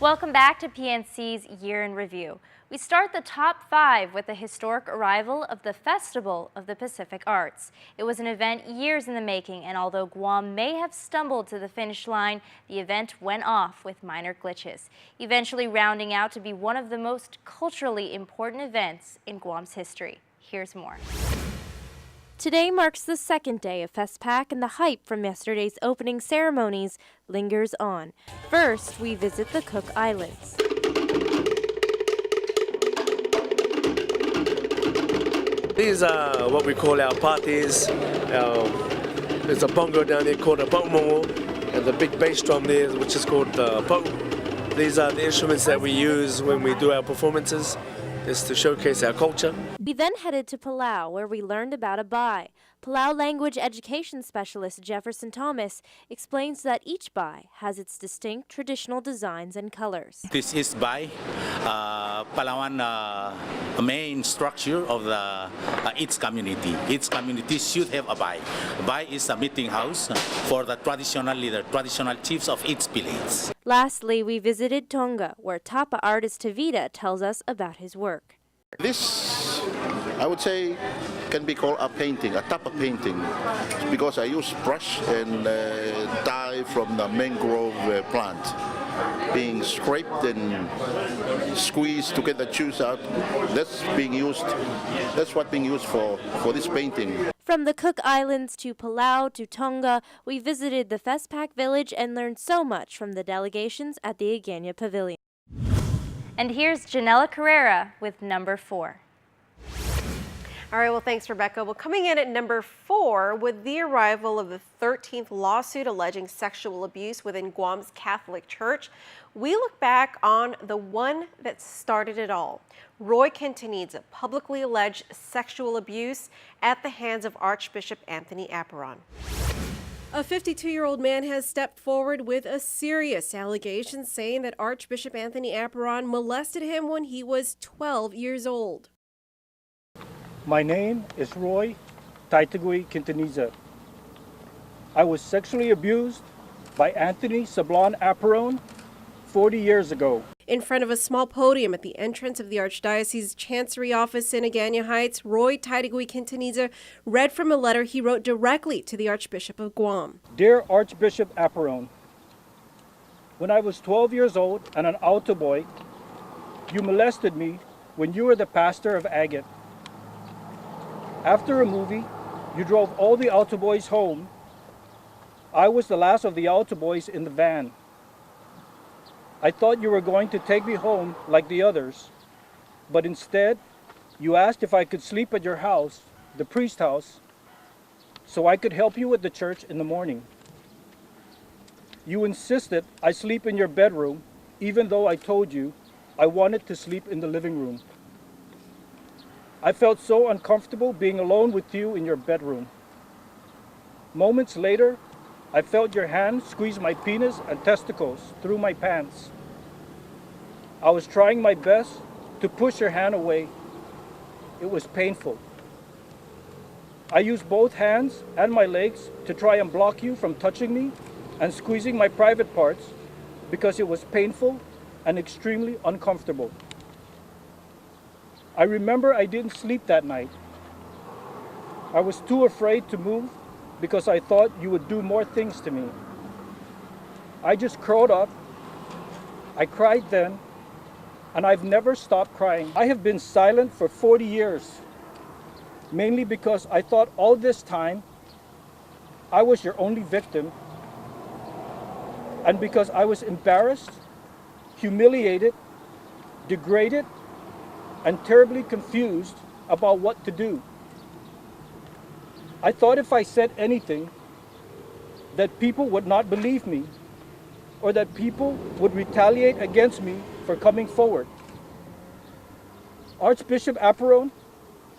Welcome back to PNC's Year in Review. We start the top 5 with the historic arrival of the Festival of the Pacific Arts. It was an event years in the making, and although Guam may have stumbled to the finish line, the event went off with minor glitches, eventually rounding out to be one of the most culturally important events in Guam's history. Here's more. Today marks the second day of FestPac, and the hype from yesterday's opening ceremonies lingers on. First, we visit the Cook Islands. These are what we call our parties. There's a bongo down there called a bomongo, and the big bass drum there, which is called the po. These are the instruments that we use when we do our performances. Is to showcase our culture. We then headed to Palau, where we learned about a bai. Palau language education specialist Jefferson Thomas explains that each bai has its distinct traditional designs and colors. This is bai, Palawan main structure of the its community. Its community should have a bai. Bai is a meeting house for the traditional leader, traditional chiefs of its village. Lastly, we visited Tonga, where tapa artist Tavita tells us about his work. This, I would say, can be called a painting, a tapa painting, because I use brush and dye from the mangrove plant, being scraped and squeezed to get the juice out. That's what's being used for this painting. From the Cook Islands to Palau to Tonga, we visited the FestPac village and learned so much from the delegations at the Agana Pavilion. And here's Janella Carrera with number 4. All right, well, thanks, Rebecca. Well, coming in at number 4 with the arrival of the 13th lawsuit alleging sexual abuse within Guam's Catholic Church, we look back on the one that started it all. Roy Quintanilla publicly alleged sexual abuse at the hands of Archbishop Anthony Aparon. A 52-year-old man has stepped forward with a serious allegation saying that Archbishop Anthony Aparon molested him when he was 12 years old. My name is Roy Quintanilla. I was sexually abused by Anthony Sablan Aparon 40 years ago. In front of a small podium at the entrance of the Archdiocese Chancery Office in Agana Heights, Roy Quintanilla read from a letter he wrote directly to the Archbishop of Guam. Dear Archbishop Aparon, when I was 12 years old and an altar boy, you molested me when you were the pastor of Agate. After a movie, you drove all the altar boys home. I was the last of the altar boys in the van. I thought you were going to take me home like the others, but instead, you asked if I could sleep at your house, the priest's house, so I could help you at the church in the morning. You insisted I sleep in your bedroom, even though I told you I wanted to sleep in the living room. I felt so uncomfortable being alone with you in your bedroom. Moments later, I felt your hand squeeze my penis and testicles through my pants. I was trying my best to push your hand away. It was painful. I used both hands and my legs to try and block you from touching me and squeezing my private parts because it was painful and extremely uncomfortable. I remember I didn't sleep that night. I was too afraid to move because I thought you would do more things to me. I just curled up. I cried then, and I've never stopped crying. I have been silent for 40 years, mainly because I thought all this time I was your only victim, and because I was embarrassed, humiliated, degraded, and terribly confused about what to do. I thought if I said anything, that people would not believe me, or that people would retaliate against me for coming forward. Archbishop Aparon,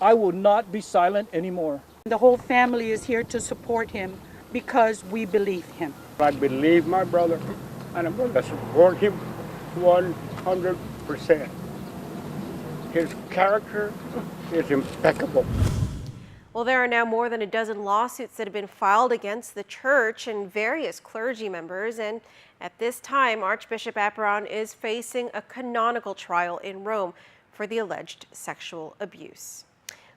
I will not be silent anymore. The whole family is here to support him because we believe him. I believe my brother, and I'm going to support him 100%. His character is impeccable. Well, there are now more than a dozen lawsuits that have been filed against the church and various clergy members. And at this time, Archbishop Apparon is facing a canonical trial in Rome for the alleged sexual abuse.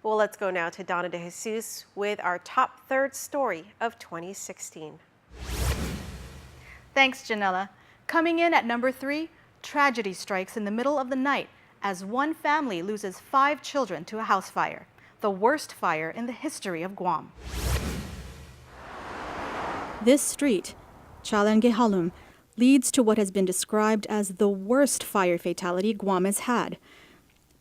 Well, let's go now to Donna De Jesus with our top third story of 2016. Thanks, Janella. Coming in at number 3, tragedy strikes in the middle of the night as one family loses 5 children to a house fire, the worst fire in the history of Guam. This street, Chalangehalum, leads to what has been described as the worst fire fatality Guam has had.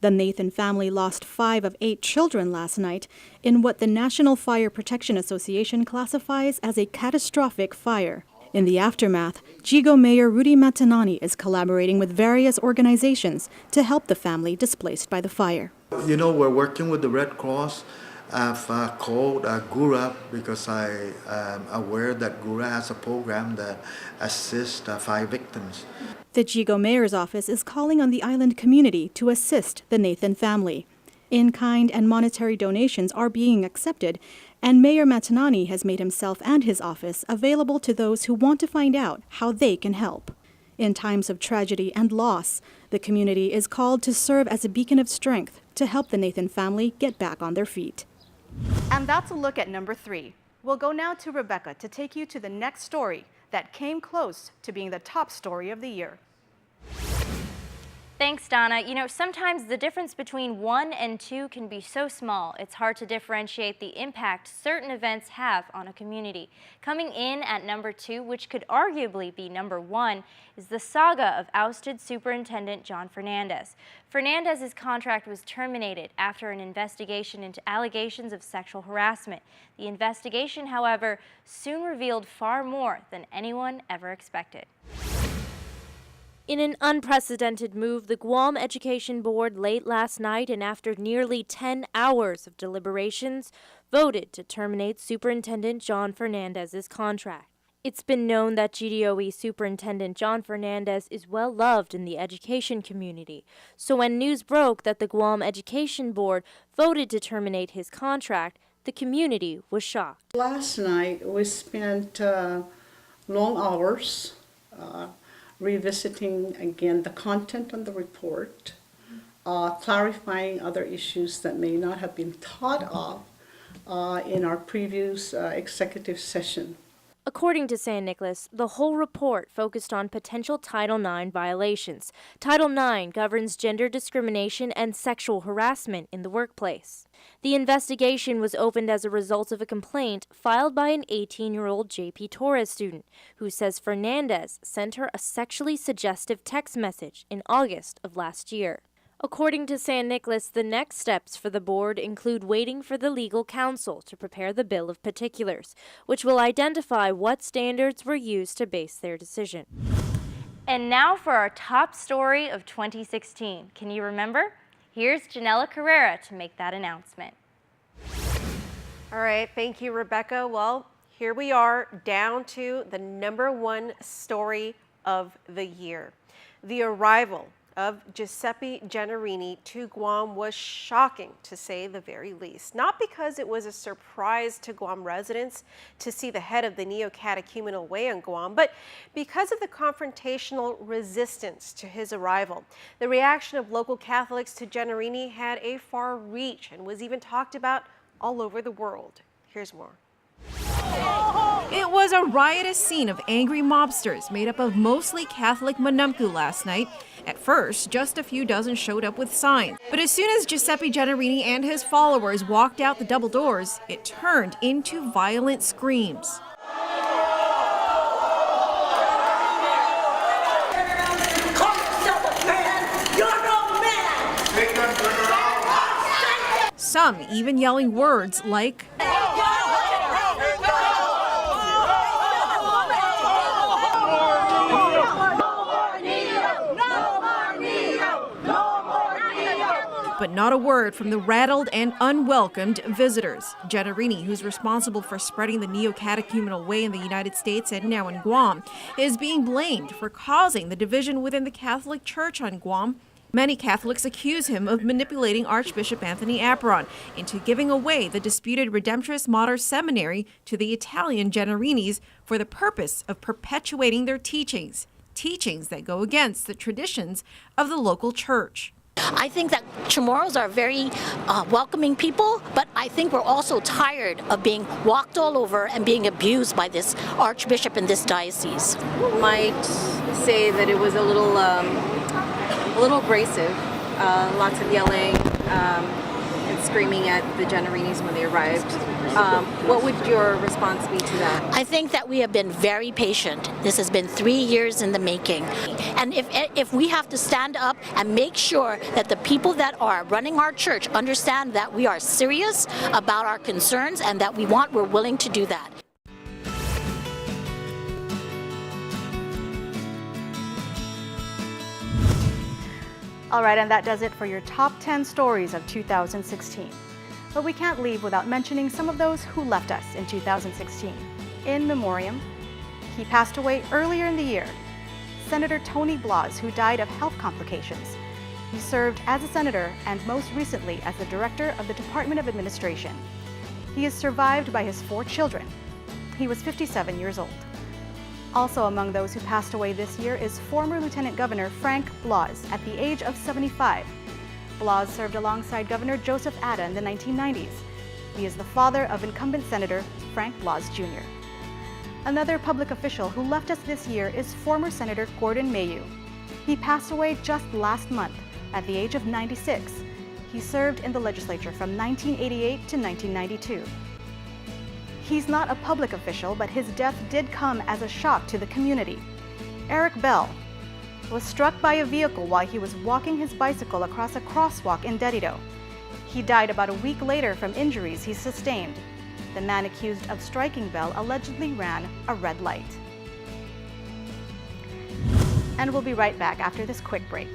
The Nathan family lost 5 of 8 children last night in what the National Fire Protection Association classifies as a catastrophic fire. In the aftermath, Gigo Mayor Rudy Matanani is collaborating with various organizations to help the family displaced by the fire. You know, we're working with the Red Cross. I've called GUAM because I am aware that GUAM has a program that assists fire victims. The Gigo Mayor's office is calling on the island community to assist the Nathan family. In-kind and monetary donations are being accepted, and Mayor Matanani has made himself and his office available to those who want to find out how they can help. In times of tragedy and loss, the community is called to serve as a beacon of strength to help the Nathan family get back on their feet. And that's a look at number 3. We'll go now to Rebecca to take you to the next story that came close to being the top story of the year. Thanks, Donna. You know, sometimes the difference between 1 and 2 can be so small, it's hard to differentiate the impact certain events have on a community. Coming in at number 2, which could arguably be number 1, is the saga of ousted Superintendent John Fernandez. Fernandez's contract was terminated after an investigation into allegations of sexual harassment. The investigation, however, soon revealed far more than anyone ever expected. In an unprecedented move, the Guam Education Board late last night and after nearly 10 hours of deliberations, voted to terminate Superintendent John Fernandez's contract. It's been known that GDOE Superintendent John Fernandez is well loved in the education community. So when news broke that the Guam Education Board voted to terminate his contract, the community was shocked. Last night we spent long hours revisiting again the content on the report, clarifying other issues that may not have been thought of in our previous executive session. According to San Nicolas, the whole report focused on potential Title IX violations. Title IX governs gender discrimination and sexual harassment in the workplace. The investigation was opened as a result of a complaint filed by an 18-year-old JP Torres student who says Fernandez sent her a sexually suggestive text message in August of last year. According to San Nicolas, the next steps for the board include waiting for the legal counsel to prepare the bill of particulars, which will identify what standards were used to base their decision. And now for our top story of 2016. Can you remember? Here's Janella Carrera to make that announcement. All right, thank you, Rebecca. Well, here we are down to the number 1 story of the year. The arrival of Giuseppe Gennarini to Guam was shocking, to say the very least. Not because it was a surprise to Guam residents to see the head of the neo-catechumenal way on Guam, but because of the confrontational resistance to his arrival. The reaction of local Catholics to Gennarini had a far reach and was even talked about all over the world. Here's more. It was a riotous scene of angry mobsters made up of mostly Catholic Manumku last night. At first, just a few dozen showed up with signs. But as soon as Giuseppe Gennarini and his followers walked out the double doors, it turned into violent screams. Some even yelling words like, but not a word from the rattled and unwelcomed visitors. Gennarini, who's responsible for spreading the neo-catechumenal way in the United States and now in Guam, is being blamed for causing the division within the Catholic Church on Guam. Many Catholics accuse him of manipulating Archbishop Anthony Apron into giving away the disputed Redemptorist Mater Seminary to the Italian Generinis for the purpose of perpetuating their teachings that go against the traditions of the local church. I think that Chamorros are very welcoming people, but I think we're also tired of being walked all over and being abused by this archbishop in this diocese. Might say that it was a little abrasive, lots of yelling and screaming at the Generinis when they arrived. What would your response be to that? I think that we have been very patient. This has been 3 years in the making. And if we have to stand up and make sure that the people that are running our church understand that we are serious about our concerns and that we're willing to do that. All right, and that does it for your top 10 stories of 2016. But we can't leave without mentioning some of those who left us in 2016. In memoriam, he passed away earlier in the year. Senator Tony Blas, who died of health complications. He served as a senator and most recently as the director of the Department of Administration. He is survived by his 4 children. He was 57 years old. Also among those who passed away this year is former Lieutenant Governor Frank Blas at the age of 75. Blas served alongside Governor Joseph Atta in the 1990s. He is the father of incumbent Senator Frank Blas Jr. Another public official who left us this year is former Senator Gordon Mayu. He passed away just last month at the age of 96. He served in the legislature from 1988 to 1992. He's not a public official, but his death did come as a shock to the community. Eric Bell was struck by a vehicle while he was walking his bicycle across a crosswalk in Dedido. He died about a week later from injuries he sustained. The man accused of striking Bell allegedly ran a red light. And we'll be right back after this quick break.